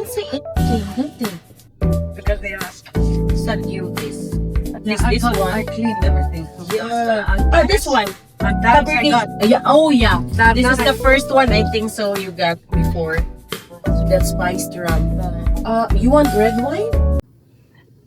don't see anything, nothing. Because they ask, send you this. At least I this thought one. I cleaned everything. Yeah. This one. And that I got. Yeah. Oh yeah. That- This is that the first one I think so you got before. So that's spiced rum. You want red wine?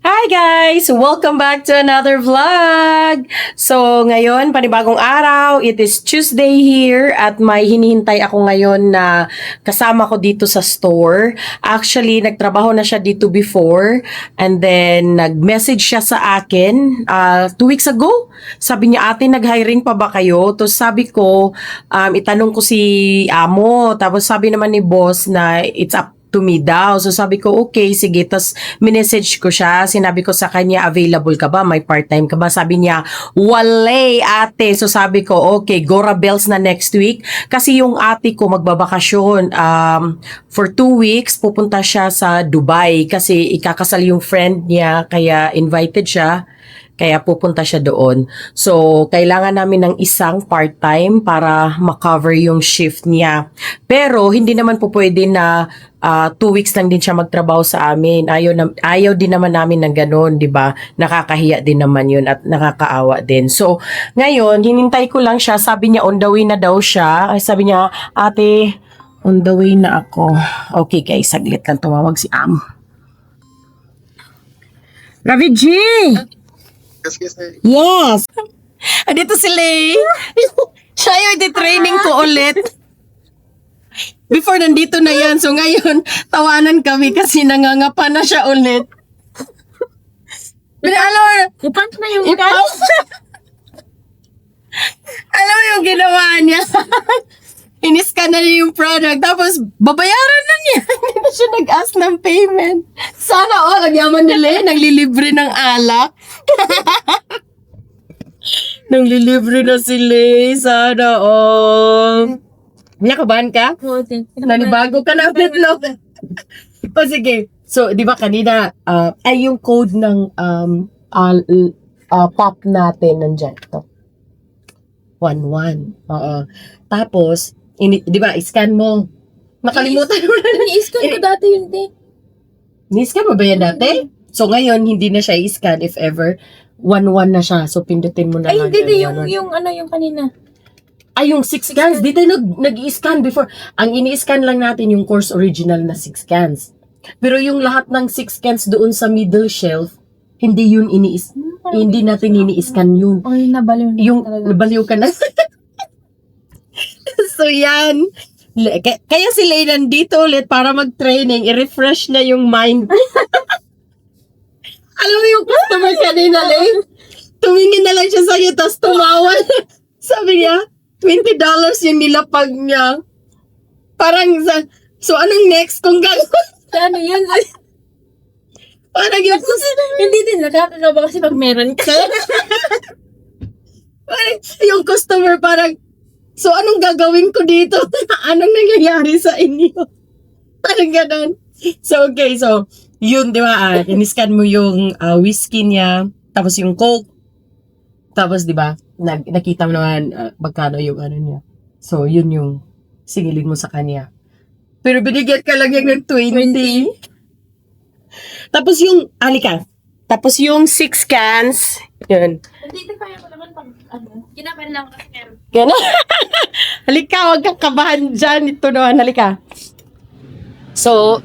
Hi guys! Welcome back to another vlog! So ngayon, panibagong araw, it is Tuesday here at may hinihintay ako ngayon na kasama ko dito sa store. Actually, nagtrabaho na siya dito before and then nag-message siya sa akin 2 weeks ago. Sabi niya, ate, nag-hiring pa ba kayo? Tapos sabi ko, itanong ko si amo. Tapos sabi naman ni boss na it's up to me daw. So sabi ko, okay, sige. Tapos minessage ko siya. Sinabi ko sa kanya, available ka ba? May part-time ka ba? Sabi niya, wale, ate. So sabi ko, okay, Gora Bells na next week. Kasi yung ate ko magbabakasyon. For 2 weeks, pupunta siya sa Dubai. Kasi ikakasal yung friend niya. Kaya invited siya. Kaya pupunta siya doon. So, kailangan namin ng isang part-time para makover yung shift niya. Pero, hindi naman po pwede na 2 weeks lang din siya magtrabaho sa amin. Ayaw din naman namin ng ganun, di ba? Nakakahiya din naman yun at nakakaawa din. So, ngayon, hinintay ko lang siya. Sabi niya, on the way na daw siya. Ay, sabi niya, ate, on the way na ako. Okay guys, saglit lang tumawag si Am. Ravi G! Yes! Dito si Lay. Siya yung training ko ulit. Before nandito na yan. So ngayon, tawanan kami kasi nangangapa na siya ulit. Pero alam mo, Ipan na yung alam mo yung ginawa niya. Iniscan na niya yung product. Tapos, babayaran na niya. Hindi na siya nag-ask ng payment. Sana nagyaman nila naglilibre ng alak. Naglilibre na sila. Sana Nakabahan ka? Nanibago ka na ulit, no? O sige. So, di ba kanina, ay yung code ng pop natin nandyan. Ito. 11. Oo. Tapos, di ba, scan mo. Nakalimutan mo na. Ini-scan ko dati yun din. Ni-scan mo ba yan dati? So, ngayon, hindi na siya i-scan if ever. 11 na siya. So, pindutin mo na Ay, lang. hindi yan, yung 11. yung kanina. Ay, yung 6 scans. Dito nag-i-scan before. Ang ini-scan lang natin yung course original na 6 scans. Pero yung lahat ng 6 scans doon sa middle shelf, hindi yun hindi natin ini-scan yun. Ay, nabaliw na Yung, talaga. nabaliw ka na. So, yan. Kaya si Lay nandito ulit para mag-training. I-refresh na yung mind. Alam mo yung customer kanina, Lay? Tumingin na lang siya sa'yo, tapos tumawa. Sabi niya, $20 yung nilapag niya. Parang, so anong next kung gagawin? Ano yun? Parang yung, Hindi din, nakakakaba kasi pag meron ka. parang yung customer parang, so anong gagawin ko dito? Anong nangyayari sa inyo? Parang ganon. So okay, so yun, di ba, in-scan mo yung whiskey niya, tapos yung Coke, tapos di ba, nakita mo naman magkano yung ano niya. So yun yung singilin mo sa kanya. Pero binigyan ka lang yung ng 20. Tapos yung, tapos yung 6 cans, yun. Hindi, kaya ko naman pag, kinapan lang kasi meron. Gano'n. Halika, huwag kang kabahan dyan. Ito naman, halika. So,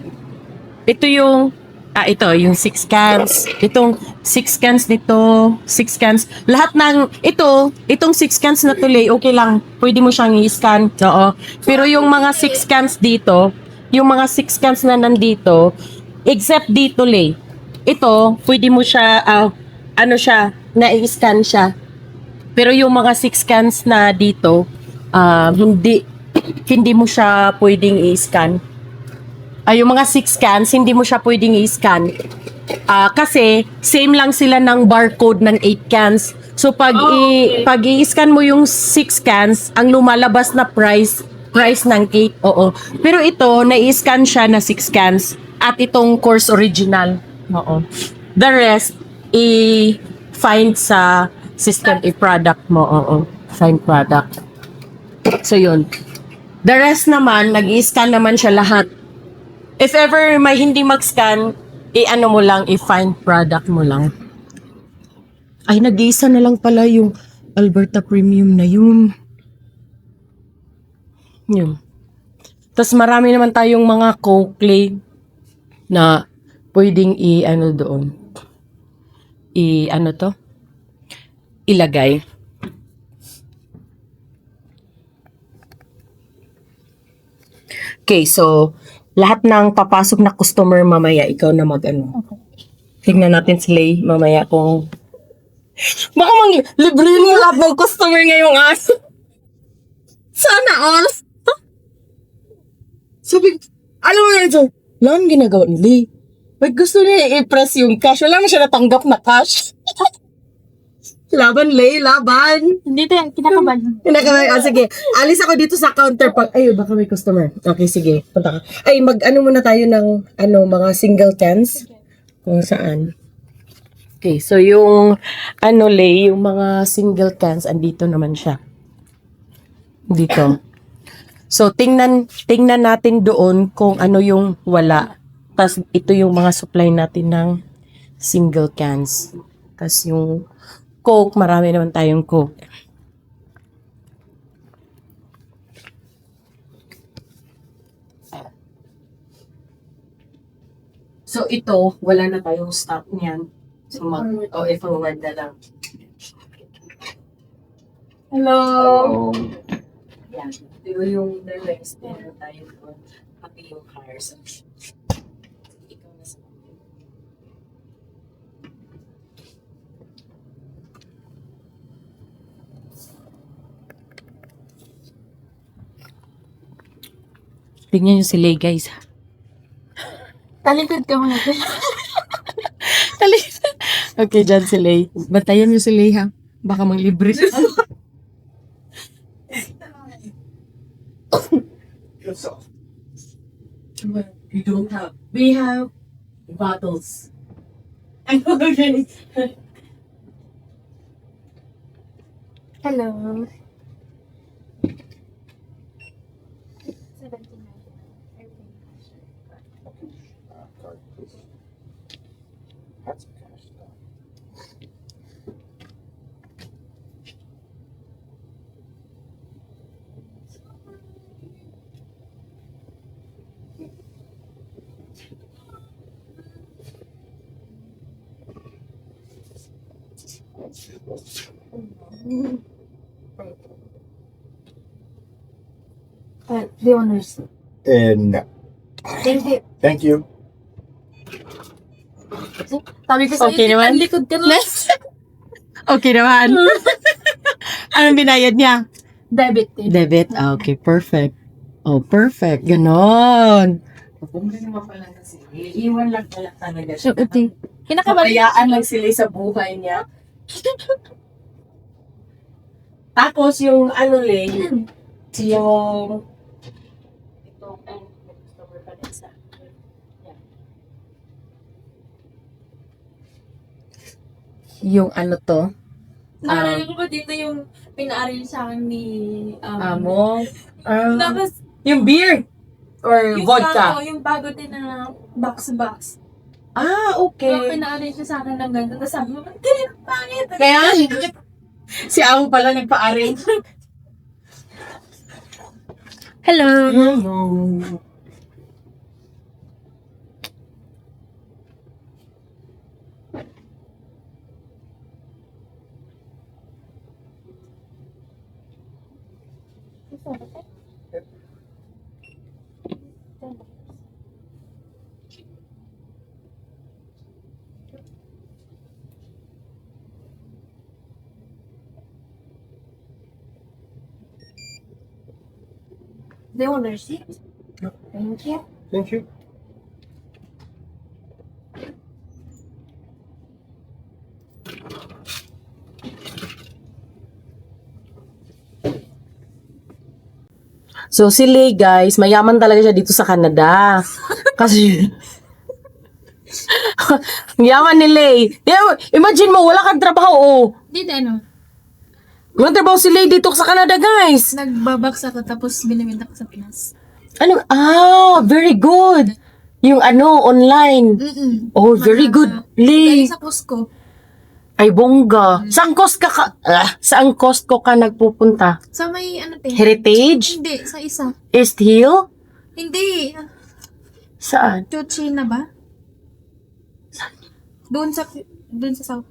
ito yung, ito, yung 6 cans. Itong 6 cans nito, 6 cans. Lahat ng, itong 6 cans na tuloy, okay lang. Pwede mo siyang i-scan. Oo. Pero yung mga 6 cans dito, yung mga 6 cans na nandito, except dito, Lay. Ito, pwede mo siya, na-i-scan siya. Pero yung mga 6 cans na dito, hindi mo siya pwedeng i-scan. Yung mga 6 cans, hindi mo siya pwedeng i-scan. Kasi, same lang sila ng barcode ng 8 cans. So, pag i-scan mo yung 6 cans, ang lumalabas na price ng 8, oo. Pero ito, na-i-scan siya na 6 cans. At itong course original. Oo. The rest, i-find sa system, i-product mo. Oo. Find product. So, yun. The rest naman, nag-i-scan naman siya lahat. If ever may hindi mag-scan, i-ano mo lang, i-find product mo lang. Ay, nag-iisa na lang pala yung Alberta Premium na yun. Yun. Tapos marami naman tayong mga Coke na pwedeng i-ano doon. I-ano to? Ilagay. Okay, so lahat ng papasok na customer mamaya, ikaw na mag-ano. Tignan natin si Lay mamaya kung baka libre mo lahat ng customer ngayong aso. Sana all. Sabi, alam mo na ito, lang ginagawa ni Lay. Pag gusto niya i-press yung cash, wala mo siya natanggap na cash. Laban, Lay, laban. Hindi tayo, kinakabahan. Kinakabahan. Sige, alis ako dito sa counter. Ay, baka may customer. Okay, sige. Punta ka. Ay, mag-ano muna tayo ng mga single cans. Kung saan. Okay, so yung Lay, yung mga single cans, andito naman siya. Dito. So, tingnan natin doon kung ano yung wala. Tapos, ito yung mga supply natin ng single cans. Tapos, yung Coke, marami naman tayong Coke. So, ito, wala na tayong stock niyan. So, i-forward na lang. Hello! Yan. Ito yung the rest. Meron tayo doon. Pati yung cars. Ikaw na sa tingnan nyo si Lay, guys. Talikod ka muna. Okay, dyan si Lay. Bantayan nyo si Lay, ha? Baka manglibre siya. You don't have. We have bottles. Okay. Hello. 79. The honors. No. Thank you. Thank you. Sabi ko sa'yo, Okay naman? likod ka na. Okay naman. Anong binayad niya? Debit eh. Debit? Ah, okay, perfect. Oh, perfect. Ganon. Bumili naman pala kasi. Iiwan lang pala talaga siya. Okay. Kinakabahan. Papayaan lang sila sa buhay niya. Tapos yung Lay, yung itong customer pa din sa yan. Yung to? Naalala ko ba dito yung pina-arrange sa akin ni Amo? Tapos, Yung beer? Or yung vodka? yung bago din na box. Ah, Kaya okay. pina-arrange siya sa akin ng ganito. Tapos sabi mo, ganyan, pangit. Kaya, si Amo pala nagpa-arrange. Hello. Hello. The owner seat. Thank you. Thank you. So, si Lay, guys, mayaman talaga siya dito sa Canada. Kasi, ang yaman ni Lay. Yeah, imagine mo, wala kang trabaho, oh. Dito ano, Walang trabaho si Lay dito sa Canada, guys. nagbabaks ako tapos binibenta ko sa Pinas. Ano? Ah, very good. Yung online. Oh, very good. Galing Lee. sa Cusco. Ay, bongga. Saan Costco ka nagpupunta? Sa may Heritage? Hindi, sa isa. East Hill? Hindi. Saan? Chuchina ba? Doon sa South.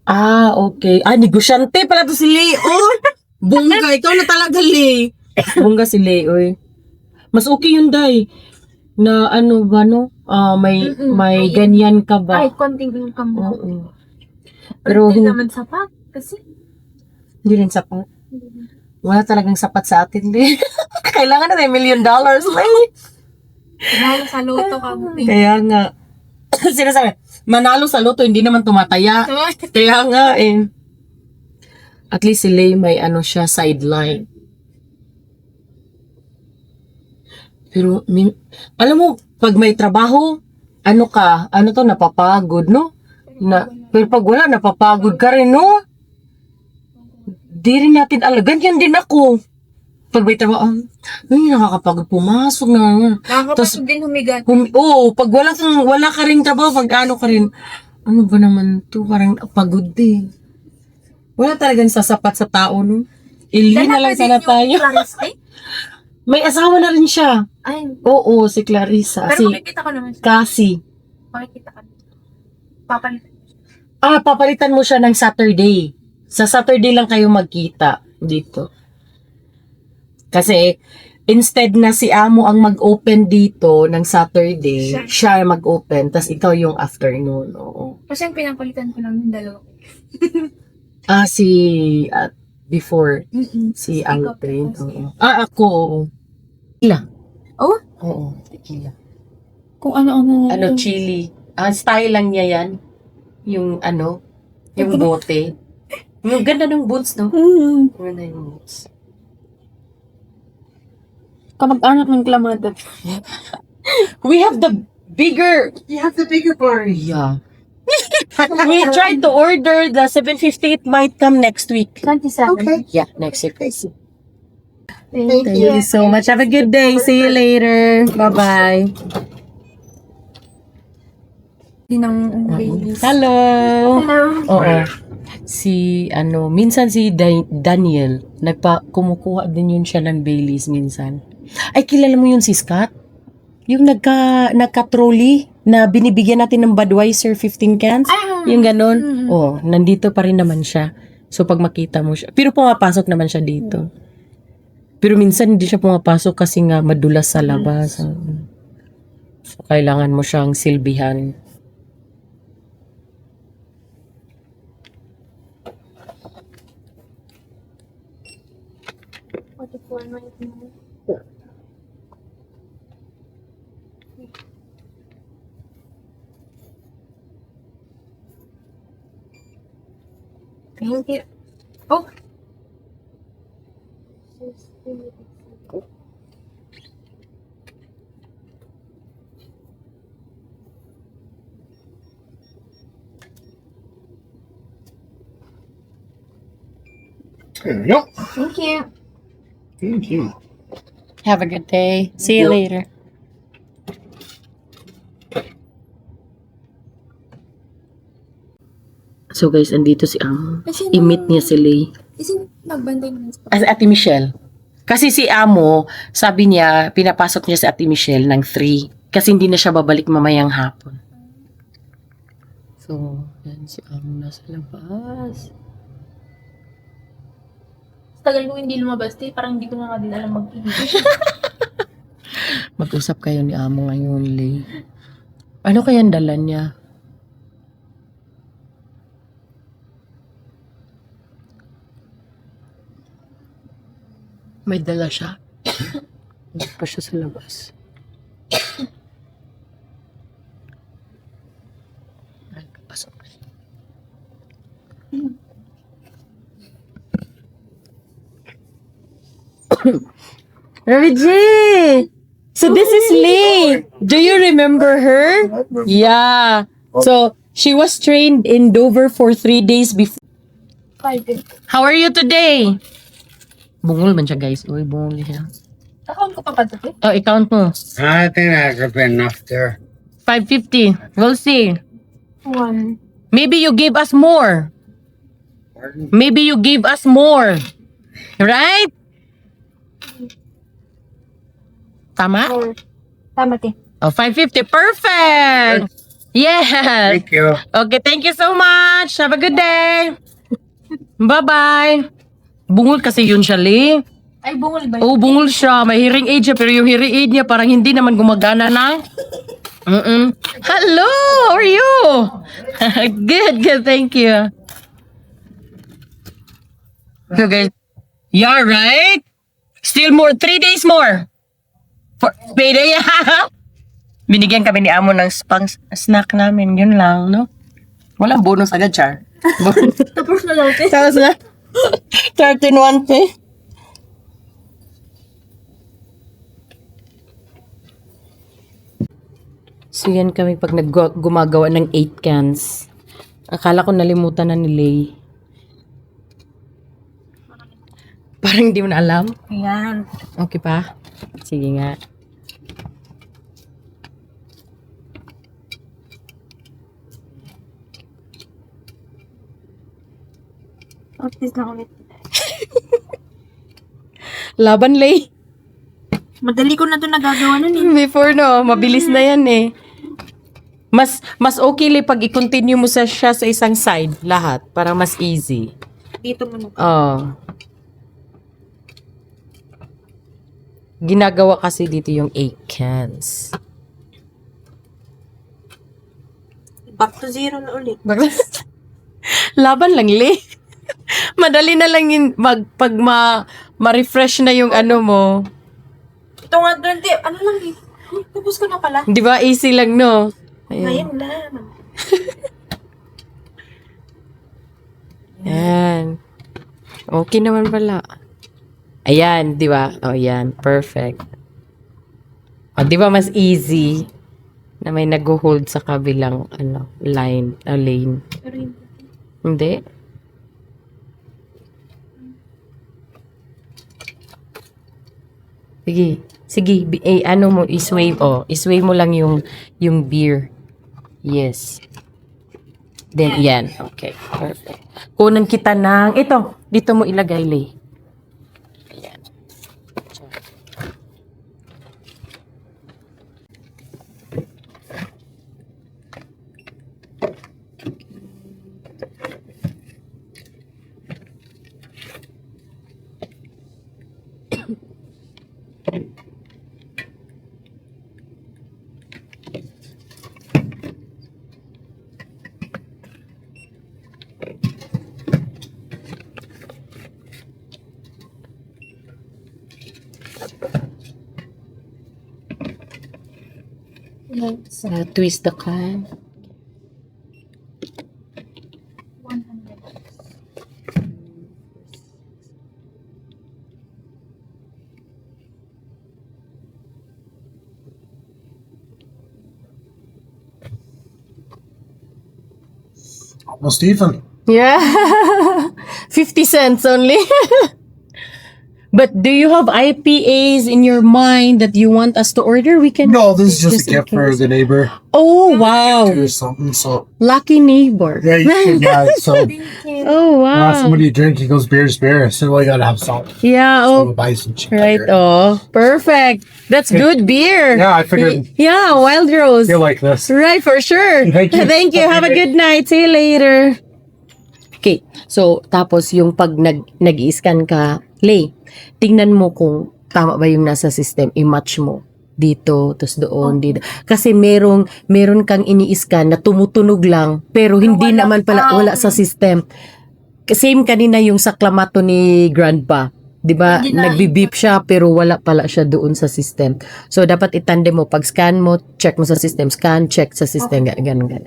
Ah, okay. Ah, negosyante pala to si Lee. Oh, bongga. Ikaw na talaga, Lee. Bongga si Lee, oy. Mas okay yun, Day. Na may ganyan ka ba? Ay, konting income mo. Oo. Pero Hindi naman sapat. Kasi, hindi rin sapat. Wala talagang sapat sa atin, Lee. Kailangan na $1 million, Lee. mahal sa loto ka. Kaya nga. Sinasabi, manalo sa loto, hindi naman tumataya. Kaya nga eh. At least si Lay may siya, sideline. Pero, alam mo, pag may trabaho, napapagod, no? Pero pag wala, napapagod ka rin, no? Di rin natin alam. Ganyan din ako. Pag may trabaho, nakakapagod pumasok na. Nakakapasok din humigat. Pag wala ka rin trabaho, pag ka rin, ano ba naman to? Parang pagod din. Wala talagang sasapat sa tao, no? Ili na lang sana tayo. May asawa na rin siya. Ay, Oo, si Clarissa. pero makikita ko naman siya. Cassie. Makikita ka. Papalitan. Papalitan mo siya ng Saturday. Sa Saturday lang kayo magkita dito. Kasi, instead na si Amo ang mag-open dito ng Saturday, siya mag-open, tas ikaw yung afternoon. Oo. Kasi ang pinapalitan ko lang yung dalawa. Before, si Alpin. Oo. Ako, oo. Tequila. Oh? Oo, tequila. Kung ano-ano. Chili. Style lang niya yan. Yung yung bote. Yung ganda ng boots, no? Ganda yung boots. Kamag-anak ng Clamada. We have the bigger. You have the bigger bar. Yeah. We tried to order the 750. It might come next week. 27. Okay. Yeah, next week. Thank Thank you so much. Have a good day. See you later. Bye-bye. Hello. Hello. Oo. Minsan si Daniel, kumukuha din yun siya ng Baileys minsan. Ay, kilala mo yun si Scott? Yung nagka-trolley na binibigyan natin ng Budweiser 15 cans? Yung ganon. Oh, nandito pa rin naman siya. So, pag makita mo siya. Pero pumapasok naman siya dito. Pero minsan hindi siya pumapasok kasi nga madulas sa labas. So, kailangan mo siyang silbihan. Thank you. Oh. There we go. Thank you. Thank you. Have a good day. See you later. So guys, andito si Amo. I-meet niya si Lay. Kasi nagbantay mo sa As Ate Michelle. Kasi si Amo, sabi niya, pinapasok niya si Ate Michelle ng 3. Kasi hindi na siya babalik mamayang hapon. So, yan si Amo nasa labas. tagal ko hindi lumabas, parang hindi ko na din alam mag-English. Mag-usap kayo ni Amo ngayon, Lay. Ano kaya ang dala niya? May dala siya. Hindi pa siya sa labas. Ay, kapasok na siya. Ravi J! So this is Lee. Do you remember her? Yeah. So she was trained in Dover for 3 days before. 5 days. How are you today? Bungol man siya, guys. Uy, bungol siya. Account ko pa ba ito? Oh, i-count mo. I think that could be enough there. 550. We'll see. 1. Maybe you give us more. Maybe you give us more. Right? Tama? 4. Tama, te. Oh, 550. Perfect. Yes. Thank you. Okay, thank you so much. Have a good day. Bye-bye. Bungol kasi yun siya, Lee. Ay, bungol ba? Oh, bungol siya. May hearing aid siya, pero yung hearing aid niya parang hindi naman gumagana na. Hello! How are you? Good, thank you. So guys, yeah, right? Still more, 3 days more. For payday. Binigyan kami ni Amo ng snack namin. Yun lang, no? Walang bonus agad, Char. Tapos na lang, te. Tapos na. 13-1 pay. So yan kami pag gumagawa ng 8 cans. Akala ko nalimutan na ni Lay. Parang hindi mo na alam. Ayan. Okay pa? Sige nga. Practice na ulit. Laban, Lay. Madali ko na ito nagagawa nun eh. Before, no? Mabilis na yan eh. Mas okay, Lay, pag i-continue mo siya sa isang side, lahat. Para mas easy. Dito mo na. Oh. Ginagawa kasi dito yung 8 cans. Back to 0 na ulit. Laban lang, Lay. Madali na lang yun pag ma-refresh na yung ano mo. Ito nga doon, te. Ano lang eh. Tapos ko na pala. Di ba? Easy lang, no? Ngayon lang. Yan. Okay naman pala. Ayan, di ba? Oh, yan. Perfect. O, di ba mas easy na may nag-hold sa kabilang lane. Pero hindi. Hindi? Sige, ano mo, isway mo lang yung beer. Yes. Then, yan. Okay, perfect. Kunan kita ng, ito, dito mo ilagay, Lay. Ayan. Twist the can. 100. Almost even. Yeah. 50 cents only. But do you have IPAs in your mind that you want us to order? We can. No, this is just a in gift for case. the neighbor Oh, wow. or something. So Lucky neighbor. yeah, yeah. So Oh, wow. somebody drink, he goes beer's beer. So I gotta have salt. Yeah, So oh, we'll buy some cheap right. beer. Oh, perfect. That's good beer. Yeah, I figured Yeah, Wild Rose. you like this. Right, for sure. Thank you. Thank you. Have a good night. See you later. Okay, so tapos yung pag nag-i-scan ka, Lay, tingnan mo kung tama ba yung nasa system, i-match mo dito, tapos doon, dito. Kasi meron kang ini-scan na tumutunog lang, pero hindi naman pala, wala sa system. Same kanina yung sa klamato ni Grandpa. 'Di ba? Hindi na- Nagbi-beep siya pero wala pala siya doon sa system. So dapat itandem mo pag scan mo, check mo sa system, scan, check sa system, ganun.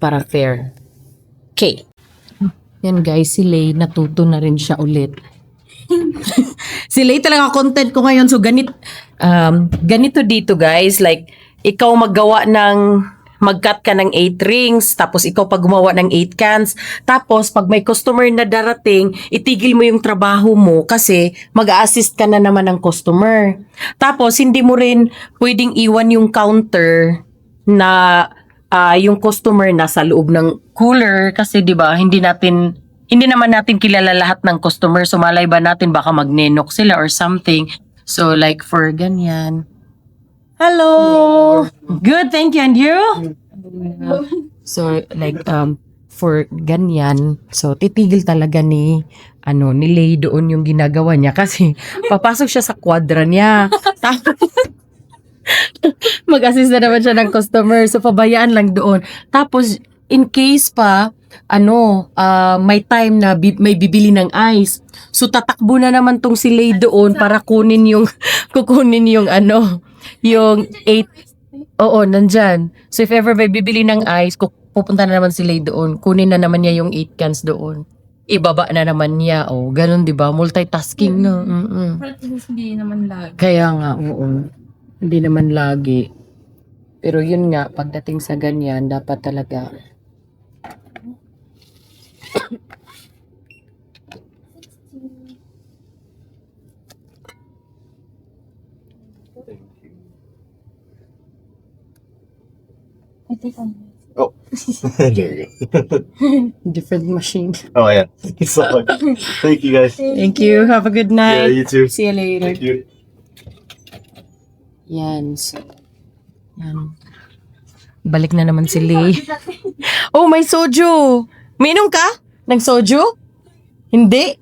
Para fair. Okay. Yan guys, si Lay natuto na rin siya ulit. Si Lay talaga content ko ngayon. So ganito dito guys, like ikaw mag-cut ka ng 8 rings, tapos ikaw pag gumawa ng 8 cans, tapos pag may customer na darating, itigil mo yung trabaho mo kasi mag-a-assist ka na naman ng customer. Tapos hindi mo rin pwedeng iwan yung counter na yung customer nasa loob ng cooler kasi 'di ba hindi naman natin kilala lahat ng customer, so malay ba natin baka magnenok sila or something. So like for ganyan. Hello. Good, thank you. And you? So like for ganyan, so titigil talaga ni Lay doon yung ginagawa niya kasi papasok siya sa kwadra niya. Tapos mag-assist na naman siya ng customer, so pabayaan lang doon. Tapos in case pa may time na may bibili ng ice, so tatakbo na naman tong si Lay doon para kukunin yung yung 8. Oo, nandyan. So if ever may bibili ng ice, pupunta na naman si Lay doon. Kunin na naman niya yung 8 cans doon. Ibaba na naman niya. Oh, ganun 'di ba? Multitasking no. Hindi naman lagi. Kaya nga, oo. Hindi naman lagi. Pero yun nga, pagdating sa ganyan, dapat talaga Oh, there you go. different machine. Oh yeah. So, thank you guys. Thank you. Have a good Yeah, night. you too. See you later. Thank you. Yan. So, yan. Balik na naman si Lay. Oh, may soju. Minom ka? Ng soju? Hindi?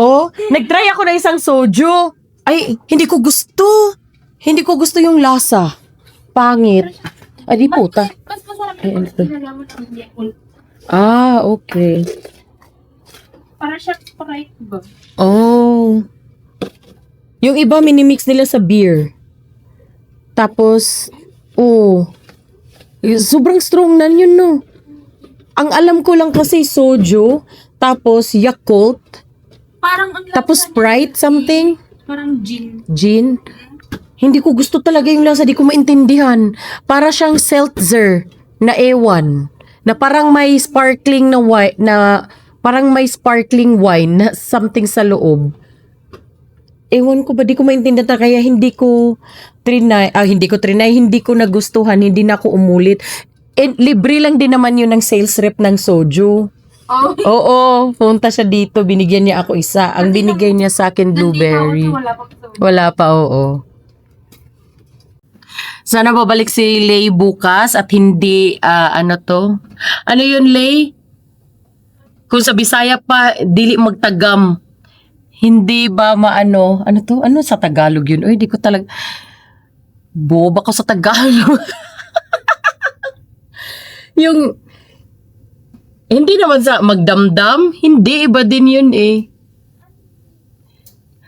Oh, nagtry ako na isang soju. Ay, hindi ko gusto. Hindi ko gusto yung lasa. Pangit. Ay, di puta. Mas masarap Ay, yung ano to? nalaman ng Yakult. Okay. Para siya Sprite ba? Oh. Yung iba minimix nila sa beer. Tapos, sobrang strong na yun, no? Ang alam ko lang kasi soju, tapos Yakult, Parang ang tapos lasa Sprite niya, something, Parang gin. gin. Hindi ko gusto talaga yung lasa, di ko maintindihan. Para siyang seltzer na ewan, na parang may sparkling na wine, parang may sparkling wine na something sa loob. Ewan ko ba, di ko maintindihan kaya hindi ko trinay, hindi ko nagustuhan, hindi na ako umulit. And libre lang din naman yun ng sales rep ng soju. Oh. Oo, punta siya dito, binigyan niya ako isa. Ang binigay niya sa akin, blueberry. Wala pa soju. Wala pa, oo. Sana babalik si Lay bukas at hindi, Ano yun, Lay? Kung sa Bisaya pa, dili magtagam. Hindi ba ano to? Ano sa Tagalog yun? Uy, di ko talaga, boba ko sa Tagalog. Yung, hindi naman sa magdamdam, hindi, iba din yun eh.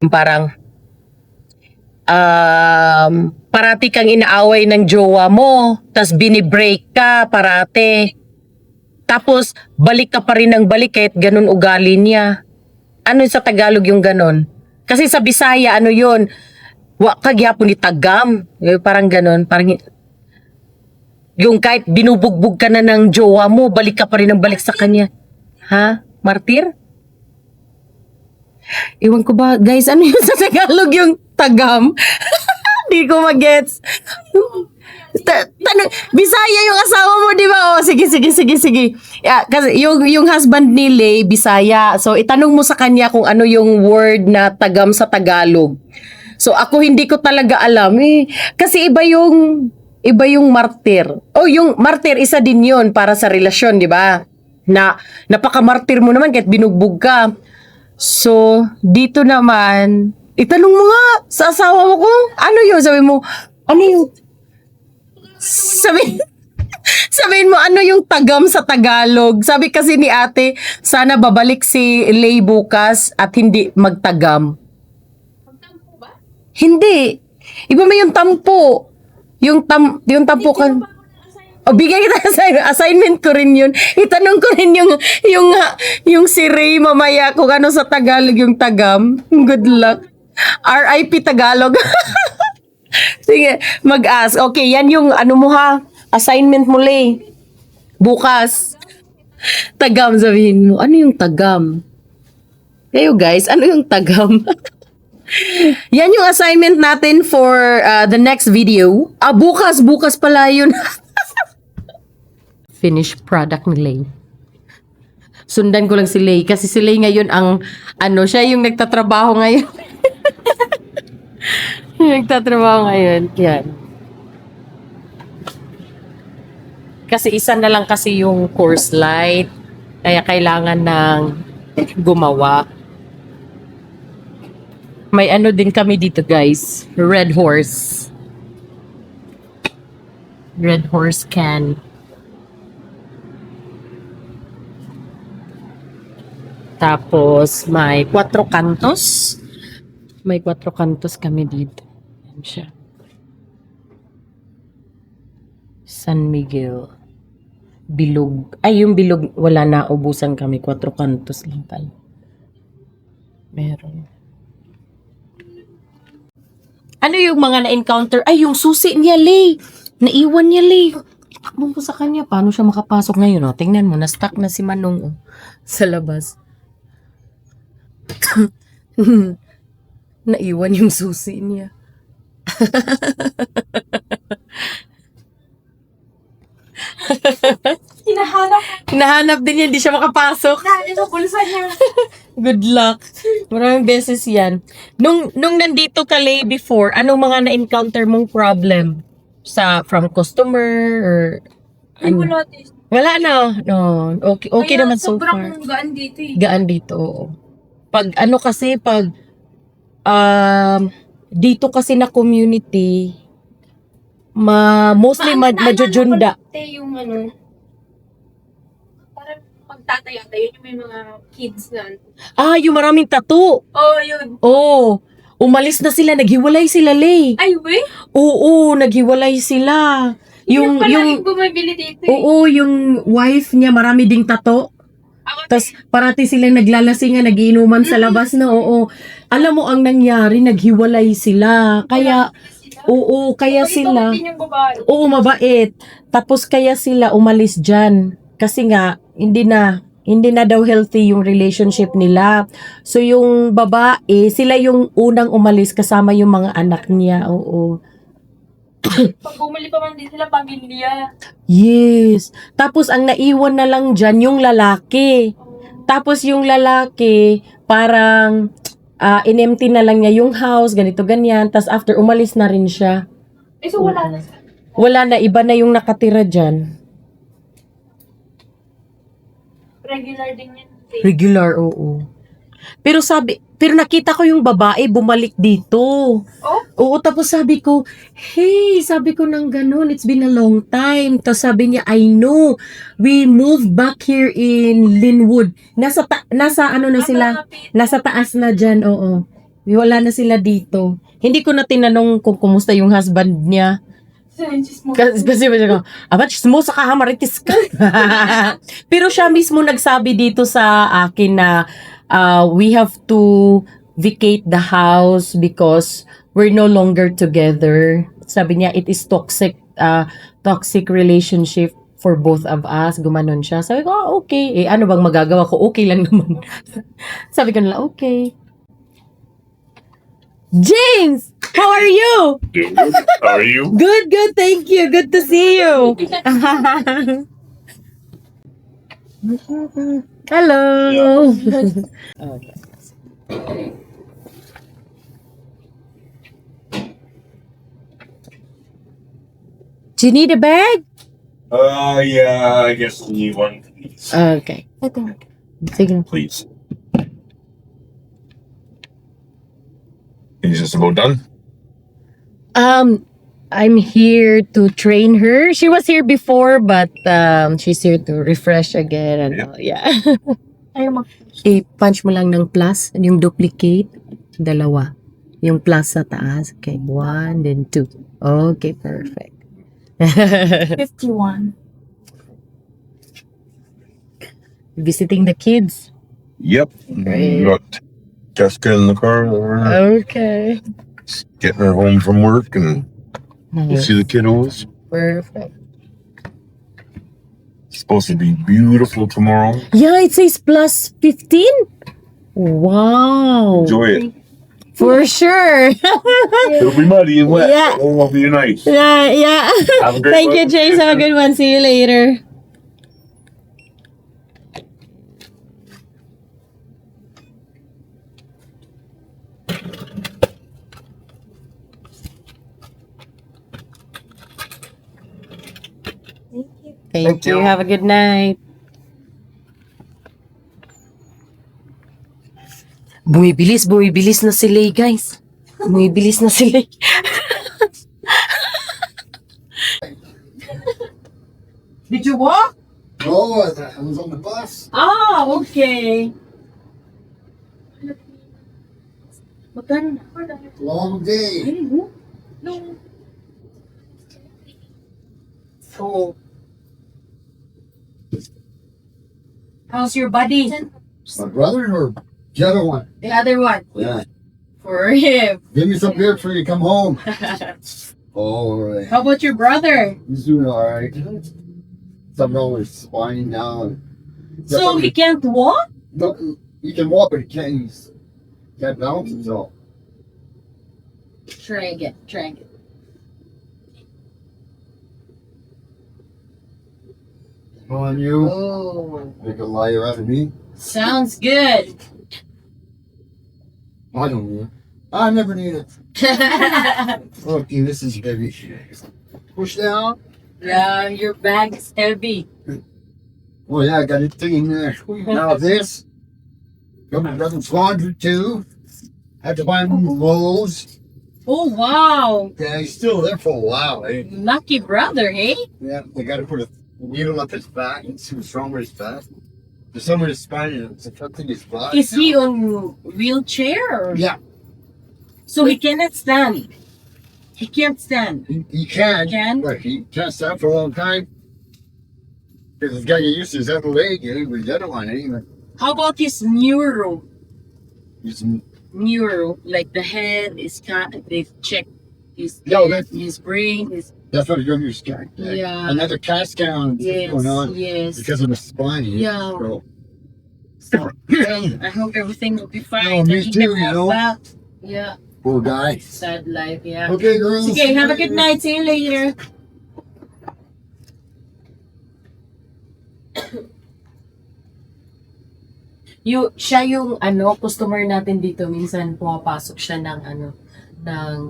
Parang, parati kang inaaway ng jowa mo, tas binibreak ka parati. Tapos, balik ka pa rin ng balik kahit ganun ugali niya. Ano sa Tagalog yung ganun? Kasi sa Bisaya, ano yun? Wa kagyapon ni tagam. Parang ganun. Parang, yung kahit binubugbog ka na ng jowa mo, balik ka pa rin ng balik sa kanya. Ha? Martir? Iwan ko ba, guys, ano yun sa Tagalog yung tagam? Di ko magets. Bisaya yung asawa mo, di ba? Oh, sige. Yeah, kasi yung husband ni Lay, Bisaya. So, itanong mo sa kanya kung ano yung word na tagam sa Tagalog. So, ako hindi ko talaga alam eh. Kasi iba yung martir. Oh, yung martir, isa din yun para sa relasyon, di ba? Na napaka-martir mo naman kahit binugbog ka. So, dito naman, itanong mo nga sa asawa mo kung ano yun. Sabihin mo, ano yung... Sabihin mo, ano yung tagam sa Tagalog? Sabi kasi ni ate, sana babalik si Lay bukas at hindi magtagam. Magtampo ba? Hindi. Iba mo yung tampo. Yung tampo kan... O, bigyan kita assignment ko rin yun. Itanong ko rin yung si Ray mamaya kung ano sa Tagalog yung tagam. Good luck. RIP Tagalog. Sige, mag-ask. Okay, yan yung ano mo ha. Assignment mo, Lay. Bukas. Tagam, sabihin mo. Ano yung tagam? Kayo guys, ano yung tagam? Yan yung assignment natin for the next video. Bukas pala yun. Finished product ni Lay. Sundan ko lang si Lay kasi si Lay ngayon ang siya yung nagtatrabaho ngayon. Nagtatrabaho ngayon. Yan. Kasi isa na lang kasi yung course light. Kaya kailangan ng gumawa. May din kami dito, guys. Red Horse. Red Horse can. Tapos, may 4 kantos. May 4 kantos kami dito. Yan siya. San Miguel. Bilog. Ay, yung bilog, wala na. Ubusan kami. 4 kantos lang tayo. Meron. Ano yung mga na-encounter? Ay, yung susi niya, Lay. Naiwan niya, Lay. Itakbo ko sa kanya. Paano siya makapasok ngayon? Oh? Tingnan mo, na-stuck na si Manong sa labas. Naiwan yung susi niya. Hinahanap din niya, hindi siya makapasok. Ito, pulsa niya. Good luck. Maraming beses yan. Nung nandito ka, Lay, before, anong mga na-encounter mong problem? From customer or Ay, wala. wala na. No. Okay naman so far. Sobrang gaan dito eh. Gaan dito, oo. Pag dito kasi na community, mostly majujunda. Yung parang pagtataya-tayo yung may mga kids na. Yung maraming tattoo. Oh, yun. Oo. Umalis na sila, naghiwalay sila, Lay. Ay, we? Oo, naghiwalay sila. Yung bumibili dito eh. Oo, yung wife niya, marami ding tattoo. Tapos parati silang naglalasingan, nagiinuman sa labas na, oo. Alam mo ang nangyari, naghiwalay sila. Kaya, oo, kaya sila. Oo, mabait. Tapos kaya sila umalis dyan. Kasi nga, hindi na daw healthy yung relationship nila. So yung babae, sila yung unang umalis kasama yung mga anak niya, oo. Pag bumili pa man din sila, pamilya. Yes. Tapos ang naiwan na lang dyan yung lalaki. Tapos yung lalaki, parang in-empty na lang niya yung house, ganito, ganyan. Tapos after, umalis na rin siya. Eh, so wala na sila. Wala na, iba na yung nakatira dyan. Regular din yan. Regular, oo. Pero nakita ko yung babae bumalik dito. Oh? Oo, tapos sabi ko, hey, sabi ko nang ganun, it's been a long time. Tapos sabi niya, I know, we moved back here in Linwood. Nasa ano na sila, nasa taas na dyan, oo. Wala na sila dito. Hindi ko na tinanong kung kumusta yung husband niya. Kasi ko, chismosa ka ha, maritis ka. Pero siya mismo nagsabi dito sa akin na we have to vacate the house because we're no longer together. Sabi niya, it is toxic relationship for both of us. Gumanon siya. Sabi ko, okay. Ano bang magagawa ko? Okay lang naman. Sabi ko nila, okay. James! How are you? Doing good. How are you? Good, thank you. Good to see you. Hello. Okay. Do you need a bag? Yeah, I guess you need one, please. Okay. Sige. Please. Is this about done? I'm here to train her. She was here before, but she's here to refresh again. And yeah. I-punch mo lang ng plus, yung duplicate, 2. Yung plus sa taas. Okay, 1, then 2. Okay, perfect. 51. Visiting the kids. Yep. Great. Got Jessica in the car. Okay. Getting her home from work and we'll see the kiddos. Perfect. It's supposed to be beautiful tomorrow. Yeah, it says plus 15. Wow. Enjoy it. For sure. It'll be muddy and wet. Yeah. It won't be nice. Yeah. Have a great Thank you, one. James. Have a good one. See you later. Thank you. Have a good night. Bumibilis na sila, guys. Bumibilis na sila. Did you walk? Oh, I was on the bus. Ah, okay. Magkano na? Long day. No. So, how's your buddy? My brother or the other one? The other one. Yeah. For him. Give me some beer before you come home. All right. How about your brother? He's doing all right. Something wrong with his spine now. So he can't walk? No, he can walk, but he can't balance himself. Try again. Come on, you. Oh, Make a liar out of me. sounds good. I don't need it. I never need it. Okay, this is heavy. Push down. Yeah, your bag is heavy. Oh yeah, I got a thing in there. Now this. Got my brother's laundry too. Had to buy him clothes. Oh, wow. Yeah, he's still there for a while. Eh? Lucky brother, hey? Yeah, they got to put a needle up his back and see what's wrong with his back. There's some of his spine it's affecting his body. Is he on wheelchair? Or? Yeah, So he cannot stand. He can't stand. he can. Can? But he can't stand for a long time. Because he's got to get used to his other leg. Eh? With the other one, eh? How about his neuro? He's, Neuro, like the head is they've checked his No, head, that- his brain, his that's what you're scan. Yeah. Another CAT scan yes, going on yes. because of the spine. Yeah. So, I hope everything will be fine. Oh, me He too, can you walk know. back. Yeah, poor guy. sad life. Yeah. Okay, girls. Okay, have a good night. See you later. Siya yung customer natin dito. Minsan pumapasok siya ng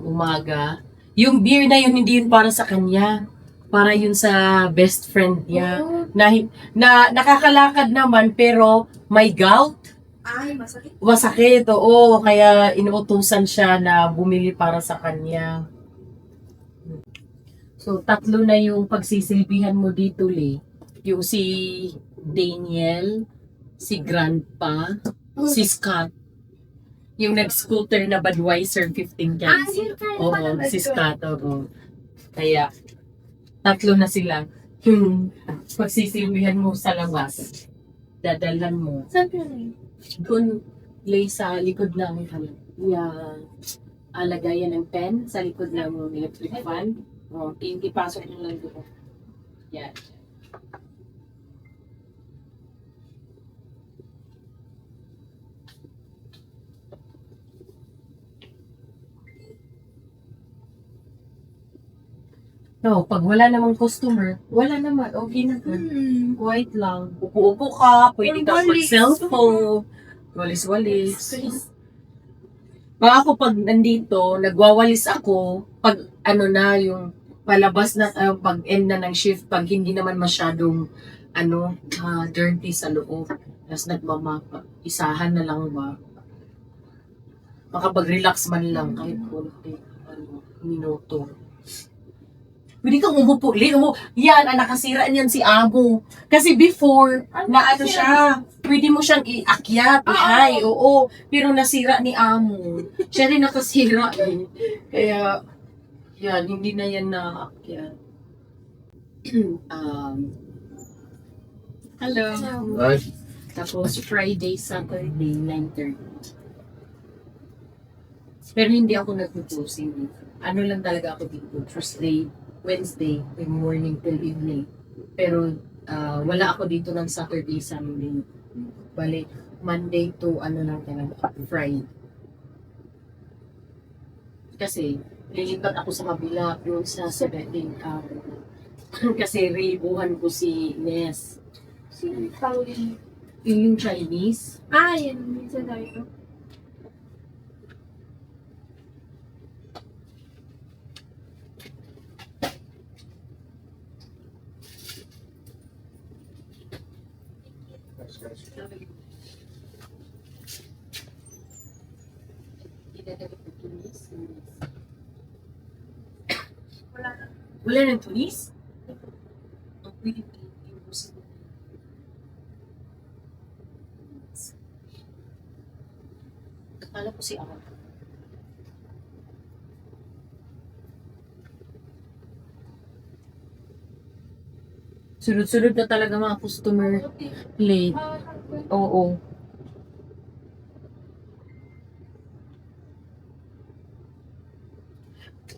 umaga. Yung beer na yun, hindi yun para sa kanya. Para yun sa best friend niya. Na nakakalakad naman, pero may gout. Ay, masakit. Masakit, oo. Kaya inuutusan siya na bumili para sa kanya. So, 3 na yung pagsisilbihan mo dito, Lee. Yung si Daniel, si Grandpa, si Scott. Yung nag-scooter na Budweiser 15 cans. Oo, si Scott, oo. Kaya, 3 na sila. Yung pagsisilbihan mo sa labas, dadalan mo. Saan ka na? Kung lay sa likod ng lagayan ng pen sa likod ng electric fan. O, ipasok nyo lang doon. Yan. No, pag wala namang customer, wala naman. Okay na. Quiet lang. Upo-upo ka, pwede ka Walis. mag-cellphone. Walis-walis. Pag ako pag nandito, nagwawalis ako, pag yung palabas na, pag end na ng shift, pag hindi naman masyadong, dirty sa loob. Tapos nagmamapa. Isahan na lang ba? Makapag-relax man lang kahit konti, minuto. Pwede kang umupo, yan, nakasira niyan si Amo. Kasi before, siya, pwede mo siyang iakyat, ihay, oo. Pero nasira ni Amo. Siya rin nakasira eh. Kaya, yan, hindi na yan naakyat. Hello. Right? Tapos Friday, Saturday, 9:30. Pero hindi ako nagpo-posing. Ano lang talaga ako dito, Tuesday, Wednesday, yung morning till evening. Pero wala ako dito ng Saturday, Sunday. Bali, Monday to lang talaga, Friday. Kasi, lilipat ako sa kabila doon sa 17 kasi relibuhan ko si Nes. Si Pauline. Yung Chinese. Ah, yan. Minsan tayo ito. Wala na. Wala ng tulis? Ang pwede Akala ko si Ako. Sunod-sunod na talaga mga customer late. Oo.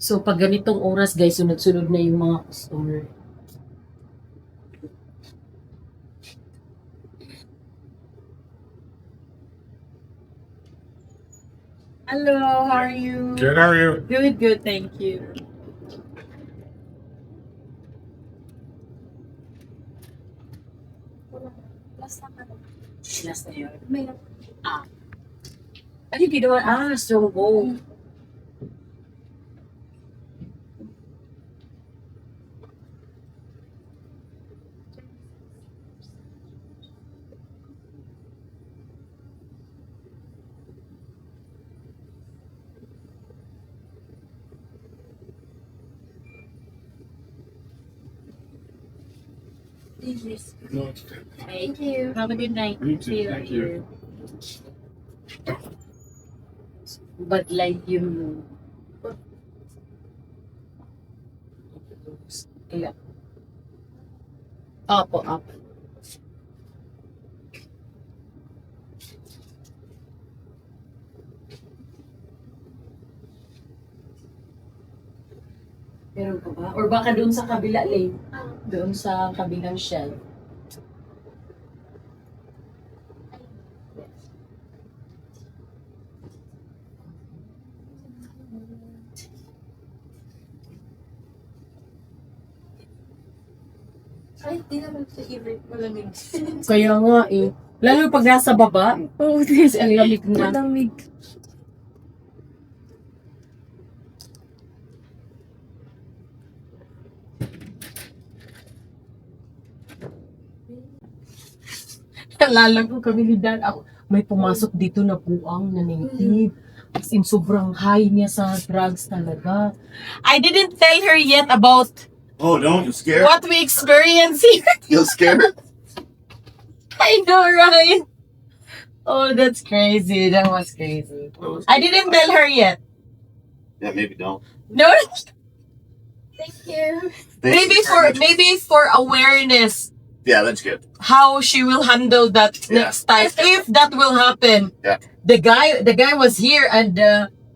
So, pag ganitong oras, guys, sunod-sunod na yung mga customer. Hello, how are you? Good, how are you? Good, good, thank you. Last na ka na. Last na yun. May Ano yung ginawa? Strong bow. business. No, it's good. Thank you. Have a good night. You too, See you thank you. later. But like yung... Kaya... Opo, opo. Meron ka ba? Or baka doon sa kabila lane? Doon sa kabilang shelf. Ay, di naman sa favorite. Malamig. Kaya nga eh. Lalo pag nasa baba, Oh, this ang lamig na. malamig. Nalala ko kami ni Dan. Ako, may pumasok dito na buang na native. As in, sobrang high niya sa drugs talaga. I didn't tell her yet about Oh, don't. You scared? what we experience here. You scared? I know, right? Oh, that's crazy. That was crazy. I didn't tell her yet. Yeah, maybe don't. No, Thank you. maybe for awareness, Yeah, that's good. how she will handle that Yeah. next time, if that will happen. Yeah. The guy was here and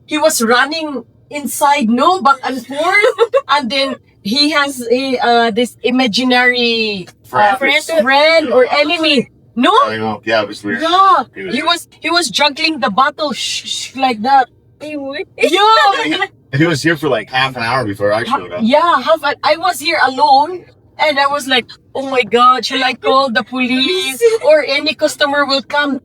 he was running inside, no, back and forth, and then he has this imaginary friend or enemy. No, I know. Yeah, it was weird. yeah, He he was juggling the bottle like that. Yeah, He was here for like half an hour before I showed up. yeah. I was here alone. And I was like, oh my God, shall I call the police or any customer will come?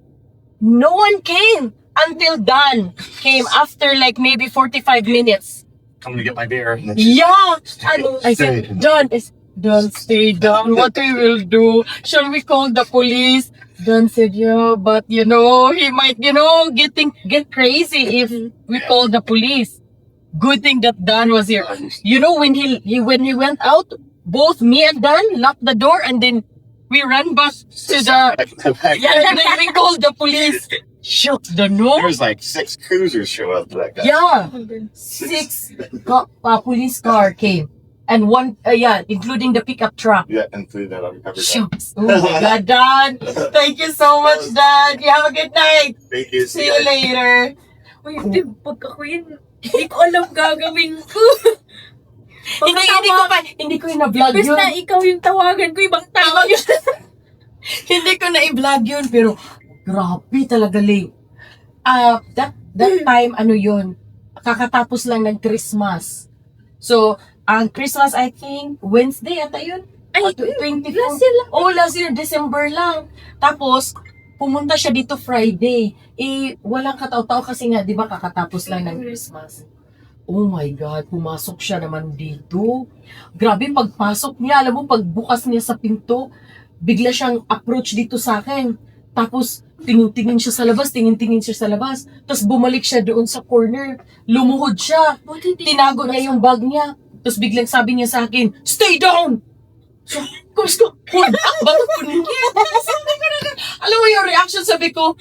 No one came until Dan came after like maybe 45 minutes. Coming to get my beer. And then she- Yeah. And I said, Dan, stay down. What we will do? Shall we call the police? Dan said, yeah, but he might, get crazy if we call the police. Good thing that Dan was here. When he went out, both me and Dan locked the door and then we ran back to the... Yeah, and then we called the police. Shook the There no. was like 6 cruisers show up to that guy. Yeah. 6 police car came. And one, including the pickup truck. Yeah, and food that uncovered. Shucks. Oh my God, Dan. Thank you so much, Dan. You have a good night. Thank you. See you later. Uy, di, pagka ko yun, hindi ko alam gagawin ko. Hindi ko yung na-vlog Imbes yun. na ikaw yung tawagan ko, ibang tao yun. Hindi ko na i-vlog yun, pero grabe talaga, Lay. That time, kakatapos lang ng Christmas. So, ang Christmas, I think, Wednesday ata yun? Ay, 24. last year lang. Oh, last year, December lang. Tapos, pumunta siya dito Friday. Eh, walang katao-tao kasi nga, di ba, kakatapos lang ng Christmas. Oh my God, pumasok siya naman dito. Grabe, pagpasok niya, alam mo, pagbukas niya sa pinto, bigla siyang approach dito sa akin. Tapos, tingin-tingin siya sa labas, tingin-tingin siya sa labas. Tapos, bumalik siya doon sa corner. Lumuhod siya. Tinago niya yung bag niya. Tapos, biglang sabi niya sa akin, "Stay down!" So, gusto ko, hold up, ba't ko niya? Alam mo yung reaction, sabi ko,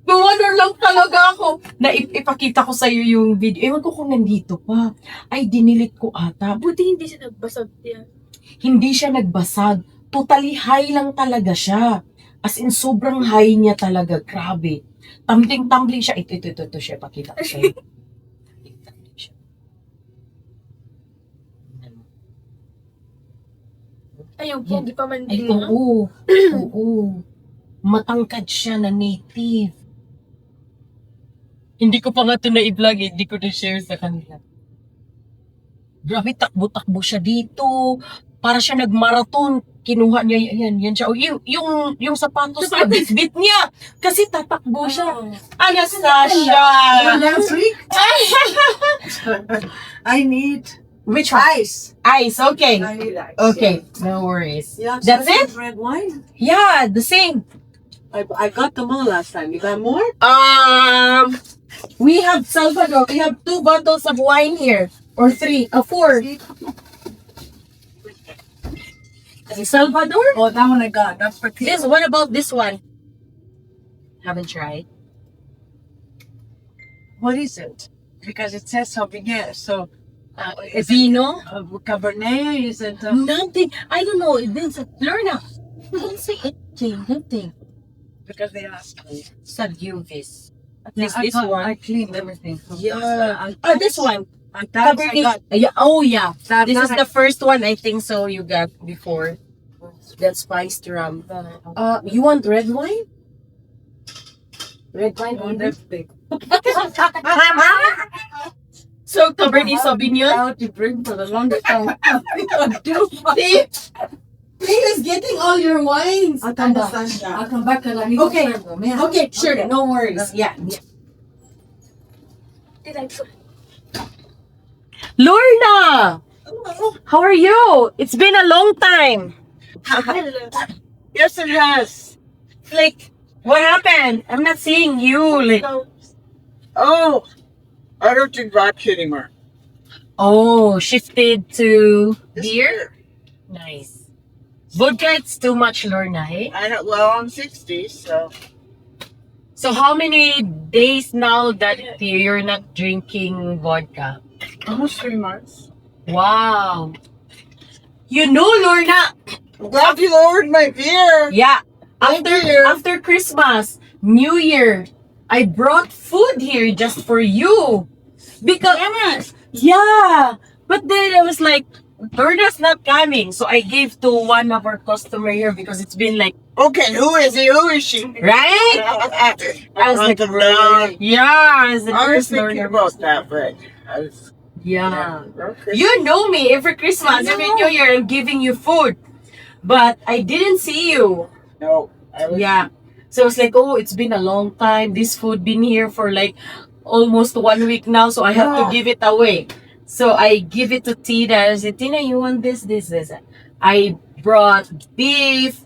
wonder lang talaga ako. Na ipakita ko sa'yo yung video. Ewan ko kung nandito pa. Ay, dinilit ko ata. Buti hindi siya nagbasag yan. Hindi siya nagbasag. Totally high lang talaga siya. As in, sobrang high niya talaga. Grabe. Tumbling siya. Ito siya. Pakita ko sa'yo. Tumbling siya. Ayun po, di pa man Ay, din. oo. Oo. Matangkad siya na native. Hindi ko pa nga ito na-i-vlog eh. Hindi ko na-share sa kanila. Grabe, takbo-takbo siya dito. Para siya nag-marathon. Kinuha niya yan siya. O, yung sapatos na bit-bit niya. Kasi tatakbo siya. Anastasia! Last week, I need Which one? ice. Ice, okay. I need ice. Okay, no worries. Yeah, That's so it? Red wine. Yeah, the same. I got them all last time. You got more? We have Salvador. We have 2 bottles of wine here. Or 3, 4. Salvador? Oh, that one I got. That's for This, what about this one? Haven't tried. What is it? Because it says Sauvignon. So, is Vino? it Cabernet? Is it? Nothing. I don't know. It didn't say, Lorna, it didn't say anything. Nothing. Because they asked me. Sangiovese. At Yeah, least this I one. cleaned everything. Yeah. This one. That I got. Yeah. Oh, yeah. That This is I- the first one I think so you got before. That spiced rum. You want red wine? Red wine Oh, only? that's big. So, Cabernet Sauvignon? How to bring for the longest time. See? Is getting all your wines. I'll come back and I need Okay. to serve them. Yeah. Okay, sure. No worries. Yeah. Did I Lorna! How are you? It's been a long time. Yes, it has. Like, what happened? I'm not seeing you. Like, Oh, I don't drink vodka anymore. oh, shifted to This beer? Nice. Vodka, it's too much, Lorna, eh? I don't. Well, I'm 60, so So how many days now that you're not drinking vodka? almost 3 months. Wow. You know, Lorna, I'm glad you lowered my beer. yeah, Thank you. after Christmas, New Year, I brought food here just for you. Because, yeah, but then I was like, Lorna's not coming. So I gave to one of our customer here because it's been like, Okay, who is he? Who is she? right? I was like, no. Yeah, I was like, I was Lorna. thinking about that, but I was. Yeah. Okay. You know me, every Christmas, every New Year, I'm giving you food. But I didn't see you. No, I was. Yeah. So I was like, oh, it's been a long time. This food been here for like almost 1 week now. So I have to give it away. So I give it to Tina. I said, Tina, you want this? I brought beef,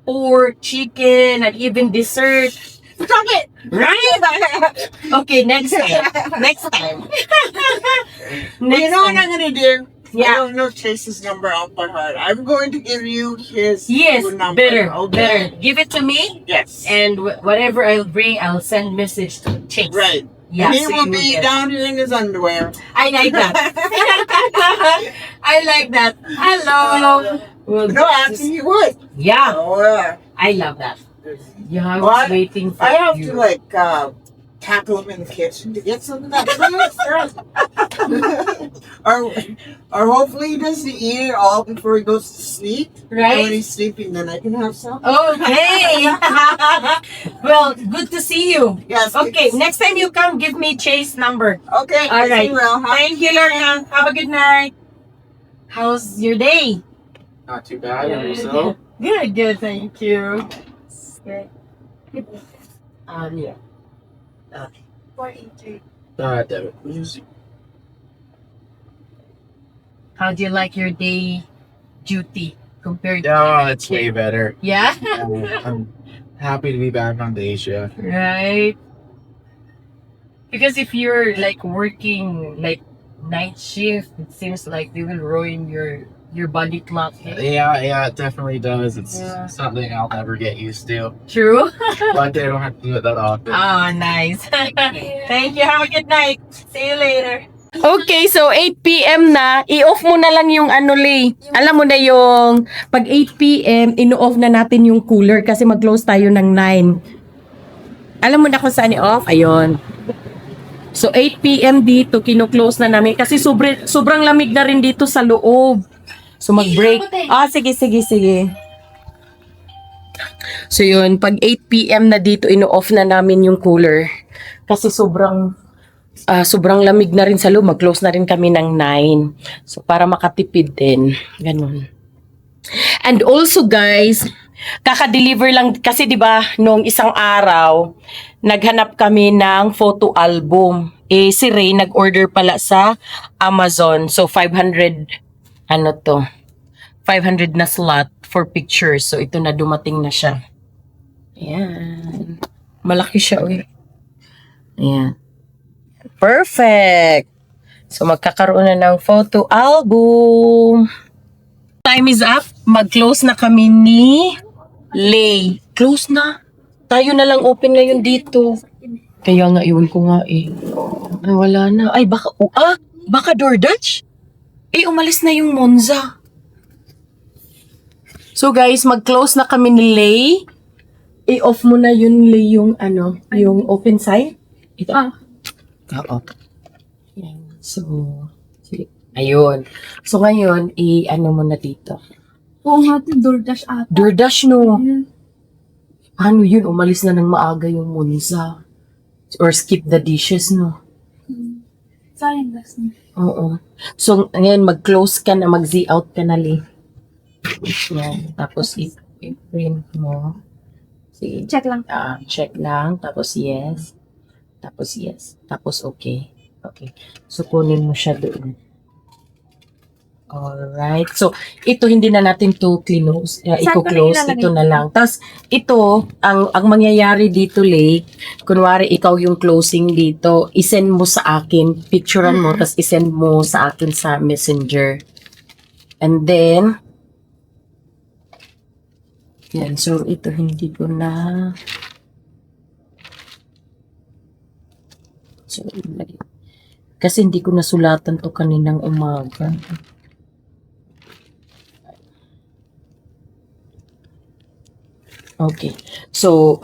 pork, chicken, and even dessert. Stop it! Right? Okay, next time. Next time. You know what I'm gonna do? Yeah. I don't know Chase's number off by heart. I'm going to give you his Yes, phone number. better, Okay. better. Give it to me, Yes. and whatever I'll bring, I'll send message to Chase. Right. Yeah, And he so will you be get it. down here in his underwear. I like that. I like that. Hello. Well, No, actually he would. yeah, Oh, yeah. I love that. Yeah, I Well, was waiting for I have you. to like tackle him in the kitchen to get some of that food. or hopefully he doesn't eat it all before he goes to sleep. And when Right? he's sleeping, then I can have some. Okay. Well, good to see you. Yes. Okay, next time you come, give me Chase number. Okay. All right. Well, Thank you, Lorna. Have a good night. How's your day? Not too bad. And yourself? Good, good. Thank you. Yeah. Debit. How do you like your day duty compared to... Oh, it's way better. Yeah? I'm happy to be back on day shift. Right. Because if you're like working like night shift, it seems like they will ruin your body clock. Yeah, it definitely does. It's Yeah. something I'll never get used to. True? But I don't have to do it that often. Oh, nice. Thank you. Have a good night. See you later. Okay, so 8 p.m. na. I-off mo na lang yung ano, Lay. Alam mo na yung pag 8 p.m., ino-off na natin yung cooler kasi mag-close tayo ng 9. Alam mo na kung saan i-off? Ayun. So 8 p.m. dito, kino-close na namin kasi sobrang lamig na rin dito sa loob. So mag-break. Sige. So yun, pag 8 p.m. na dito, ino-off na namin yung cooler. Kasi sobrang lamig na rin sa loob. Mag-close na rin kami ng 9. So para makatipid din. Ganun. And also guys, kaka-deliver lang kasi 'di ba nung isang araw naghanap kami ng photo album. Si Ray nag-order pala sa Amazon. So 500 500 na slot for pictures. So ito na, dumating na siya. Ayan. Malaki siya, uy. Ayan. Perfect! So magkakaroon na ng photo album. Time is up. Mag-close na kami ni Lay. Close na. Tayo na lang open ngayon dito. Kaya nga, iwan ko nga eh. Ay, wala na. Ay, baka DoorDash? Umalis na yung Monza. So guys, mag-close na kami ni Lay. I-off mo na yun, Lay, yung yung open sign. Ito. Oo. Yan. So, ayun. So ngayon, mo na dito. Oo nga, DoorDash ata. DoorDash, no? Ano yun? Umalis na ng maaga yung Monza. Or skip the dishes, no? Sayang gas niya. Oo. So, ngayon, mag-close ka na, mag-z-out ka na, Lee. Yan. Tapos, i-print mo. Sige. Check lang. Check lang. Tapos, yes. Tapos, yes. Tapos, okay. Okay. So, kunin mo siya doon. Alright. So, ito hindi na natin to close. I-close. Ito na lang. Tapos, ito, ang mangyayari dito, Lay, kunwari ikaw yung closing dito, isend mo sa akin, picturean mo, tapos isend mo sa akin sa Messenger. And then, yan. So, ito hindi ko na... So, kasi hindi ko nasulatan to kaninang umaga. Okay. So,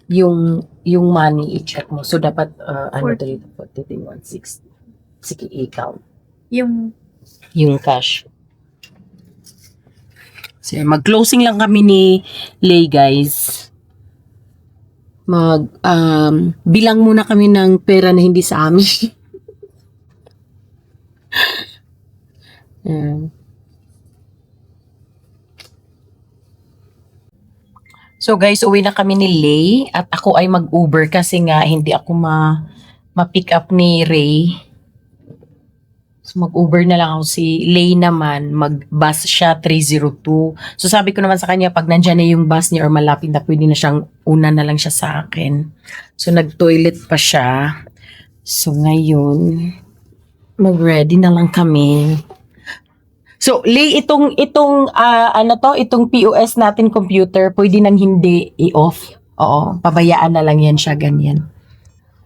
yung money, i-check mo. So, dapat, 160. Sige, i-count. Yung cash. So, mag-closing lang kami ni Lay, guys. Bilang muna kami ng pera na hindi sa amin. So guys, uwi na kami ni Lay at ako ay mag-Uber kasi nga hindi ako ma-pick up ni Ray. So mag-Uber na lang ako. Si Lay naman, mag-bus siya 302. So sabi ko naman sa kanya, pag nandyan na yung bus niya or malapit na, pwede na siyang una na lang siya sa akin. So nag-toilet pa siya. So ngayon, mag-ready na lang kami. So, Lay, itong POS natin computer, pwede nang hindi i-off. Oo, pabayaan na lang yan siya, ganyan.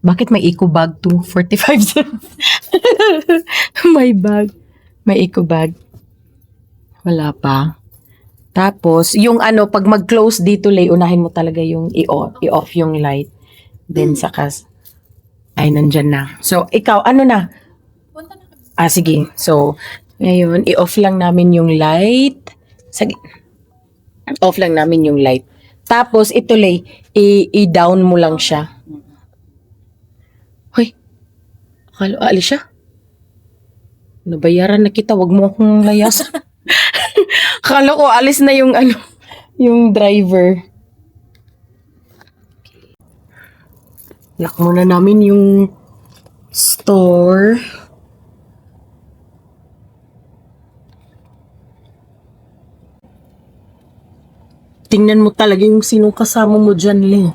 Bakit may eco bag to? 45 cents. May bag. May eco bag. Wala pa. Tapos, yung pag mag-close dito, Lay, unahin mo talaga yung i-off yung light. Then sakas, ay nandyan na. So, ikaw, ano na? Punta na kami. Sige. So, ngayon, i-off lang namin yung light. Sige. Off lang namin yung light. Tapos, ito, Lay, i-down mo lang siya. Hoy, akala, alis siya? Nabayaran na kita, wag mo akong layas. Akala ko, alis na yung, yung driver. Lock muna namin yung store. Tingnan mo talaga yung sinong kasama mo dyan, Lee.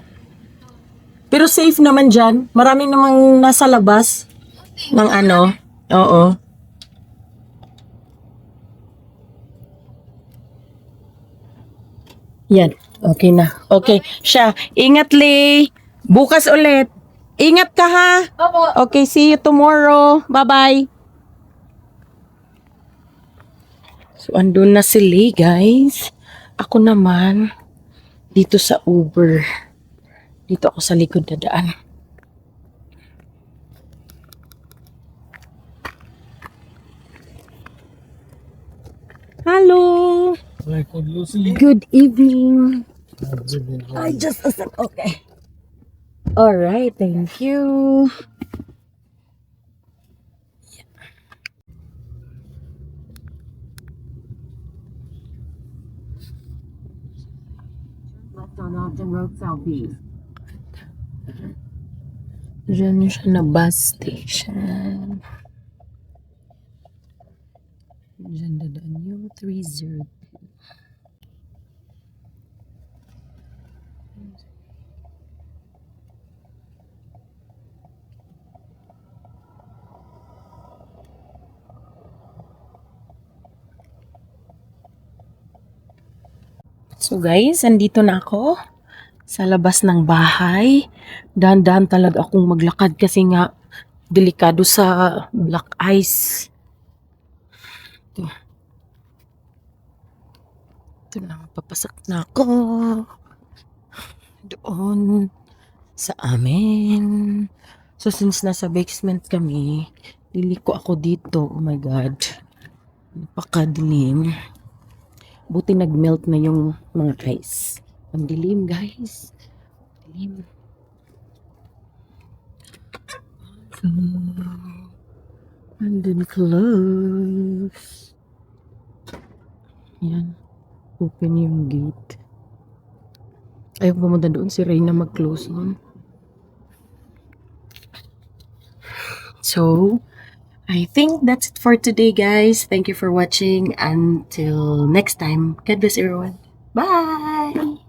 Pero safe naman dyan. Marami namang nasa labas ng ano. Oo. Yan. Okay na. Okay. Siya. Ingat, Lee. Bukas ulit. Ingat ka, ha? Opo. Okay, see you tomorrow. Bye-bye. So, andun na si Lee, guys. Ako naman, dito sa Uber. Dito ako sa likod na daan. Hello! Good evening. I just okay. All right, thank you. Diyan siya na bus station. Diyan dadaan yung 302. So guys, andito na ako sa labas ng bahay. Dahan-dahan talaga akong maglakad kasi nga delikado sa black ice. Ito na, papasak na ako. Doon sa amin. So since nasa basement kami, liliko ako dito. Oh my God. Napakadilim. Buti nag-melt na yung mga ice. Ang dilim, guys. Dilim. And then close. Yan. Open yung gate. Ayaw pumunta doon si Reyna mag-close nun. So, I think that's it for today, guys. Thank you for watching. Until next time, God bless everyone. Bye!